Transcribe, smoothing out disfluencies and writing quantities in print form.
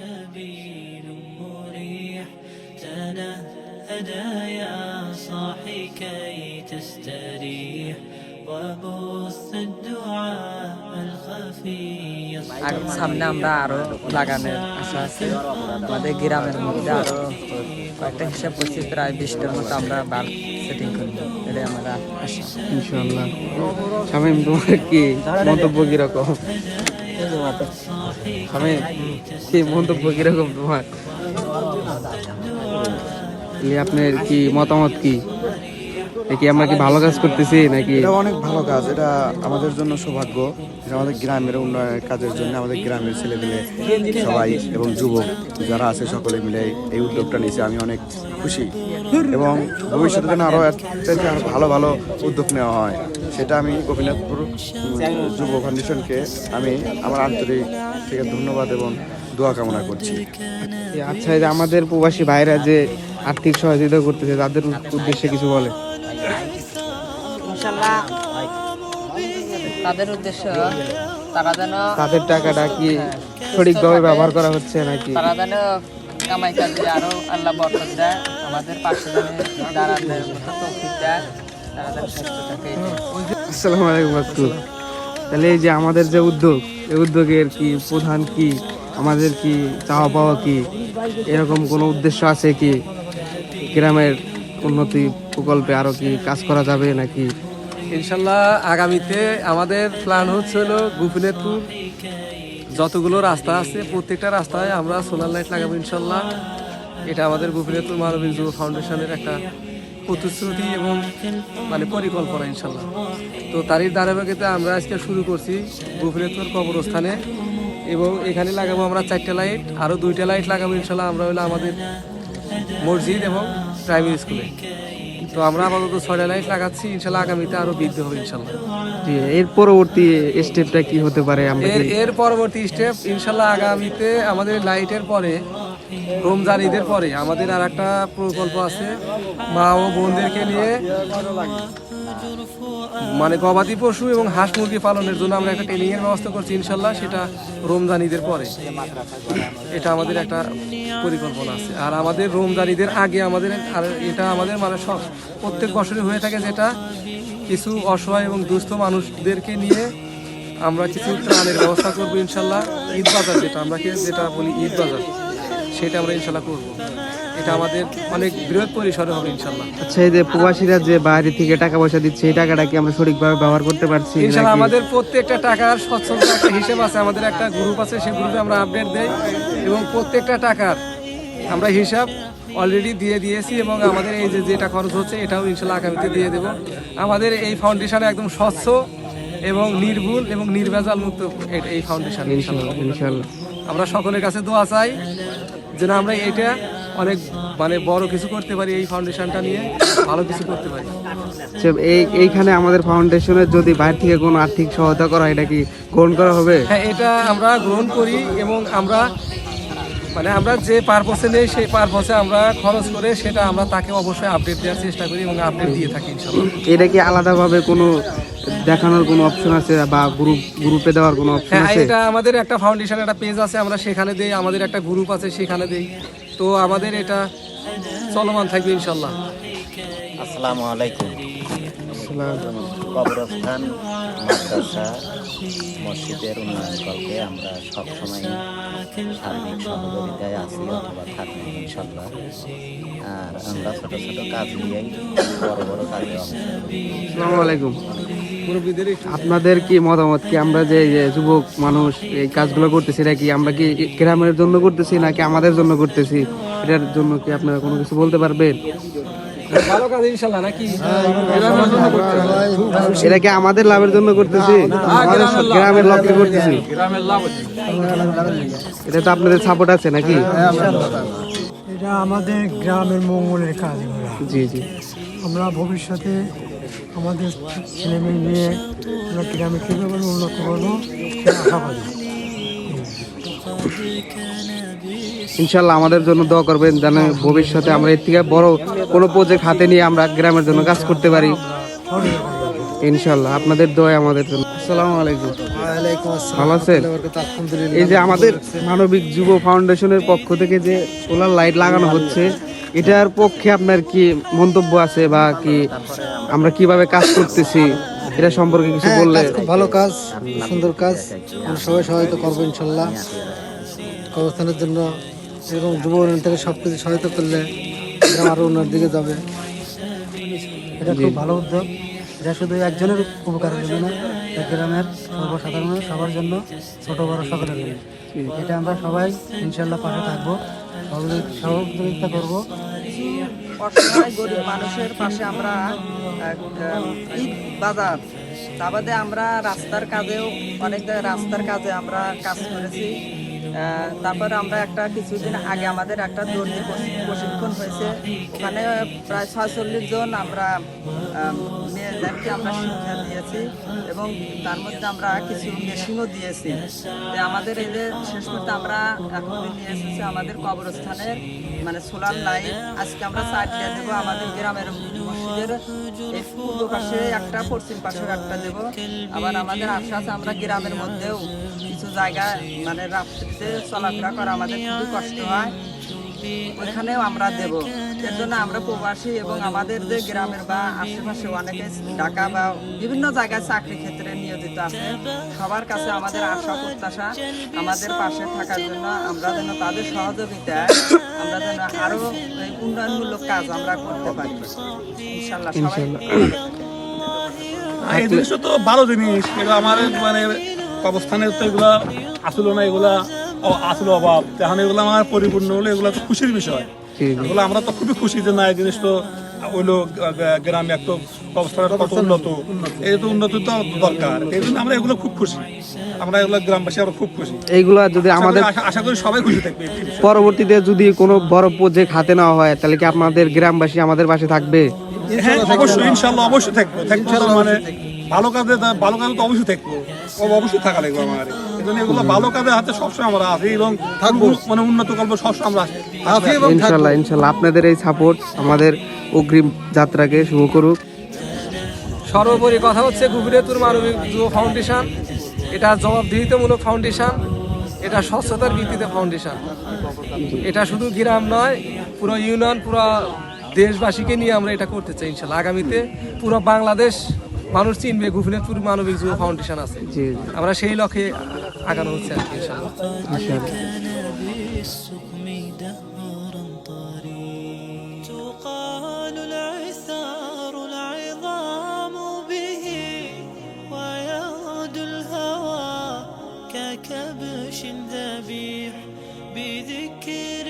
سبيل مريح تنهدى يا صاحي كي تستريح وبث الدعاء الخفي সামনে আমরা আরো লাগানোর আশা আছে। আমাদের গ্রামের মধ্যে আরো কয়েকটা হিসাব করছি, প্রায় 20টার মতো আমরা বার সেটিং করব, এটাই আমরা আশা ইনশাআল্লাহ। শামীম, তোমার কি মন্তব্য কিরকম? শামীম, কি মন্তব্য কিরকম তোমার? আপনার কি মতামত কি? দেখি আমরা কি ভালো কাজ করতেছি নাকি? এটা অনেক ভালো কাজ, এটা আমাদের জন্য সৌভাগ্য। এটা আমাদের গ্রামের উন্নয়নের কাজের জন্য আমাদের গ্রামের ছেলেমেয়ে সবাই এবং যুবক যারা আছে সকলে মিলে এই উদ্যোগটা নিয়েছে। আমি অনেক খুশি এবং ভবিষ্যতে যেন আরও ভালো ভালো উদ্যোগ নেওয়া হয়, সেটা আমি গোপীনাথপুর যুব ফাউন্ডেশনকে আমি আমার আন্তরিক থেকে ধন্যবাদ এবং দোয়া কামনা করছি। আচ্ছা, এই যে আমাদের প্রবাসী ভাইরা যে আর্থিক সহযোগিতা করতেছে, তাদের উদ্দেশ্যে কিছু বলে? ইনশাআল্লাহ তাদের উদ্দেশ্য তারা যেন তাদের টাকাটা কি সঠিকভাবে ব্যবহার করা হচ্ছে নাকি তারা যেন কামাই কাজে আরো আল্লাহ বরকত দেয়, আমাদের পাশে যেন দাঁড়ানোর মতো তৌফিক দেয়, তারা যেন সুস্থ থাকে। আসসালামু আলাইকুম আব্দুল। তাহলে এই যে আমাদের যে উদ্যোগ, এই উদ্যোগের কি প্রধান কি, আমাদের কি চাওয়া পাওয়া কি, এরকম কোনো উদ্দেশ্য আছে কি? গ্রামের উন্নতি প্রকল্পে আরো কি কাজ করা যাবে নাকি? ইনশাল্লাহ আগামীতে আমাদের প্ল্যান হচ্ছিল গোপীনাথপুর যতগুলো রাস্তা আছে প্রত্যেকটা রাস্তায় আমরা সোলার লাইট লাগাবো ইনশাল্লাহ। এটা আমাদের গোপীনাথপুর মানবিক যুব ফাউন্ডেশনের একটা প্রতিশ্রুতি এবং পরিকল্পনা ইনশাল্লাহ। তো তারই ধারাবাহিকতা আমরা আজকে শুরু করছি গোপীনাথপুর কবরস্থানে, এবং এখানে লাগাবো আমরা 4টা লাইট, আরও 2টা লাইট লাগাবো ইনশাল্লাহ আমরা হলো আমাদের মসজিদ এবং প্রাইমারি স্কুলে। তো আমরা আপাতত 6টা লাইট লাগাচ্ছি, ইনশাল্লাহ আগামীতে আরো বৃদ্ধি হবে ইনশাল্লাহ। এর পরবর্তী স্টেপটা কি হতে পারে? এর পরবর্তী স্টেপ ইনশাল্লাহ আগামীতে আমাদের লাইটের পরে রমজান ঈদের পরে আমাদের আর একটা প্রকল্প আছে, মা ও বোনদেরকে নিয়ে গবাদি পশু এবং হাঁস মুরগি পালনের জন্য আমরা একটা ট্রেনিং এর ব্যবস্থা করছি ইনশাল্লাহ, সেটা রমজান ঈদের পরে। এটা আমাদের একটা পরিকল্পনা আছে। আর আমাদের রমজান ঈদের আগে আমাদের এটা আমাদের প্রত্যেক বছরই হয়ে থাকে, যেটা কিছু অসহায় এবং দুস্থ মানুষদেরকে নিয়ে আমরা কিছু ত্রাণের ব্যবস্থা করবো ইনশাল্লাহ। ঈদ বাজার যেটা বলি ঈদ বাজার, সেটা আমরা ইনশাল্লাহ করবো। এটা আমাদের অনেক বৃহৎ পরিসরে হবে ইনশাল্লাহ। আচ্ছা, এই যে প্রবাসীরা যে বাইরে থেকে টাকা পয়সা দিচ্ছে, এই টাকাটা কি আমরা সঠিকভাবে ব্যবহার করতে পারছি? ইনশাল্লাহ আমাদের প্রত্যেকটা টাকার স্বচ্ছতা একটা হিসেব আছে, আমাদের একটা গ্রুপ আছে, সেই গ্রুপে আমরা আপডেট দেই এবং প্রত্যেকটা টাকার আমরা হিসাব অলরেডি দিয়ে দিয়েছি, এবং আমাদের এই যেটা খরচ হচ্ছে এটাও ইনশাল্লাহ আগামীতে দিয়ে দেব। আমাদের এই ফাউন্ডেশন একদম স্বচ্ছ এবং নির্ভুল এবং নির্ভেজাল মুক্ত এই ফাউন্ডেশন ইনশাআল্লাহ। আমরা সকলের কাছে দোয়া চাই যেন আমরা এটা অনেক বড় কিছু করতে পারি, এই ফাউন্ডেশনটা নিয়ে ভালো কিছু করতে পারি। এইখানে আমাদের ফাউন্ডেশনের যদি বাইরে থেকে কোনো আর্থিক সহায়তা করা, এটা কি গ্রহণ করা হবে? হ্যাঁ, এটা আমরা গ্রহণ করি এবং আমরা আমরা যে পারপসে নেই সেই পারপসে আমরা খরচ করে সেটা আমরা তাকে অবশ্যই আপডেট দেওয়ার চেষ্টা করি এবং আপডেট দিয়ে থাকি ইনশাআল্লাহ। এটা কি আলাদাভাবে কোনো দেখানোর কোনো অপশন আছে বা গ্রুপে দেওয়ার কোনো অপশন আছে? আছে? এটা আমাদের একটা ফাউন্ডেশন একটা পেজ আছে, আমরা সেখানে দেই, আমাদের একটা গ্রুপ আছে সেখানে দেই। তো আমাদের এটা চলমান থাকবে ইনশাআল্লাহ। আসসালামু আলাইকুম। কবরস্থান মাদ্রাসা মসজিদের উন্নয়ন কল্পে আমরা সবসময় সার্বিক সহযোগিতায় আছি অথবা থাকবো ইনশাল্লাহ। আর আমরা ছোট ছোট কাজ নিয়েই বড় বড় কাজে অংশ করি। আসসালামু আলাইকুম। আপনাদের কি মতামত কি? আমরা যে যুবক মানুষ এই কাজগুলো করতেছি, এটা কি আমরা কি গ্রামের জন্য করতেছি নাকি আমাদের জন্য করতেছি? এটার জন্য কি আপনারা কোনো কিছু বলতে পারবেন? ভালো কাজ ইনশাআল্লাহ নাকি? এটা কি আমাদের লাভের জন্য করতেছি, গ্রামের লক্ষ্যে করতেছি? এটা তো আপনাদের সাপোর্ট আছে নাকি? এটা আমাদের গ্রামের মঙ্গলের কাজ। জি জি। আমরা ভবিষ্যতে আমাদের ছেলেমেয়ে নিয়ে আমরা গ্রামে কীভাবে উন্নত করবো সেটা আশা করি। ইনশাল্লাহ আমাদের জন্য দোয়া করবেন যেন ভবিষ্যতে আমরা এর থেকে বড় কোনো প্রজেক্ট হাতে নিয়ে আমরা গ্রামের জন্য কাজ করতে পারি। ইনশাল্লাহ আপনাদের দোয়া আমাদের জন্য। আসসালামু আলাইকুম। ভালো আছেন? এই যে আমাদের মানবিক যুব ফাউন্ডেশনের পক্ষ থেকে যে সোলার লাইট লাগানো হচ্ছে, এটার পক্ষে আপনার কি মন্তব্য আছে বা কি আমরা কিভাবে কাজ করতেছি এটা সম্পর্কে কিছু বললে? খুব ভালো কাজ, সুন্দর কাজ, আমরা সবাই সহায়তা করবো ইনশাল্লাহ। কবরস্থানের জন্য এরকম যুব উন্নয়ন থেকে সব কিছু সহায়তা করলে গ্রাম আরও উন্নতির দিকে যাবে। এটা খুব ভালো উদ্যোগ। এটা শুধু একজনের উপকারের জন্য না, এটা গ্রামের সর্বসাধারণ সবার জন্য, ছোট বড় সকলের জন্য। এটা আমরা সবাই ইনশাল্লাহ পাশে থাকবো, সহযোগিতা করবো। অসহায় গরিব মানুষের পাশে আমরা ঈদ বাজার তা বাদে আমরা রাস্তার কাজেও অনেক জায়গায় রাস্তার কাজে আমরা কাজ করেছি। তারপরে আমরা একটা কিছুদিন আগে আমাদের একটা দর্জি প্রশিক্ষণ হয়েছে, ওখানে প্রায় 46 জন আমরা মেয়েদেরকে আমরা শিক্ষা দিয়েছি এবং তার মধ্যে আমরা কিছু মেশিনও দিয়েছি। আমাদের এই যে শেষ করতে আমরা এখন নিয়ে এসেছি আমাদের কবরস্থানের মানে সোলার লাইট। আজকে আমরা 4টা দেবো আমাদের গ্রামের মসজিদের এই পূর্ব পাশে একটা, পশ্চিম পাশে একটা দেবো। আবার আমাদের আশা আছে আমরা গ্রামের মধ্যেও কিছু জায়গায় মানে রাত্রিতে চলাফেরা করা আমাদের খুবই কষ্ট হয়, ওইখানেও আমরা দেব। এর জন্য আমরা প্রবাসী এবং আমাদের যে গ্রামের বা আশেপাশে অনেকে ঢাকা বা বিভিন্ন জায়গায় চাকরি ক্ষেত্রে নিয়োজিত আছে, সবার কাছে আমাদের আশা প্রত্যাশা আমাদের পাশে থাকার জন্য আমরা যেন তাদের সহযোগিতায় আমরা যেন আরো উন্নয়নমূলক কাজ আমরা করতে পারি ইনশাল্লাহ। সবাই এই জিনিসটা তো ভালো জিনিস, এগুলো আমার মানে অবস্থানের তো এগুলো আসলো না, এগুলা আসলো অভাব, তখন এগুলো আমার পরিপূর্ণ হলো, এগুলো তো খুশির বিষয়। এগুলো আমরা তো খুবই খুশি যে না এই জিনিস তো হইলো গ্রামে একটা অবস্থাটা কত উন্নত, এই তো উন্নত তো দরকার, এই জন্য আমরা এগুলো খুব খুশি, আমরা এগুলো গ্রামবাসী আমরা খুব খুশি। এইগুলা যদি আমাদের আশা করি সবাই খুশি থাকবে। পরবর্তীতে যদি কোনো বড় প্রজেক্ট হাতে নেওয়া হয় তাহলে কি আপনাদের গ্রামবাসী আমাদের পাশে থাকবে? হ্যাঁ অবশ্যই, ইনশাল্লাহ অবশ্যই থাকবো, মানে ভালো কাজে তো অবশ্যই থাকবো, অবশ্যই থাকা লাগবে আমার। এই জন্য এগুলো ভালো কাজের হাতে সবসময় আমরা আছি এবং মানে উন্নত করবো সবসময় আমরা আছি। ইনশাল্লাহ ইনশাল্লাহ আপনাদের এই সাপোর্ট আমাদের অগ্রিম যাত্রাকে শুভ করুক। সর্বোপরি কথা হচ্ছে গুফিরাতুল মানবিক যুব ফাউন্ডেশন এটা জবাবদিহিতামূলক ফাউন্ডেশন, এটা স্বচ্ছতার ভিত্তিতে ফাউন্ডেশন। এটা শুধু গ্রাম নয়, পুরো ইউনিয়ন, পুরো দেশবাসীকে নিয়ে আমরা এটা করতে চাই ইনশাল্লাহ। আগামীতে পুরো বাংলাদেশ মানুষ চিনবে গুফিরাতুল মানবিক যুব ফাউন্ডেশন আছে, আমরা সেই লক্ষ্যে আগানো হচ্ছে আর কি ইনশাল্লাহ। تقال العثار العظام به ويغدو الهوى ككبش ذبيح بذكر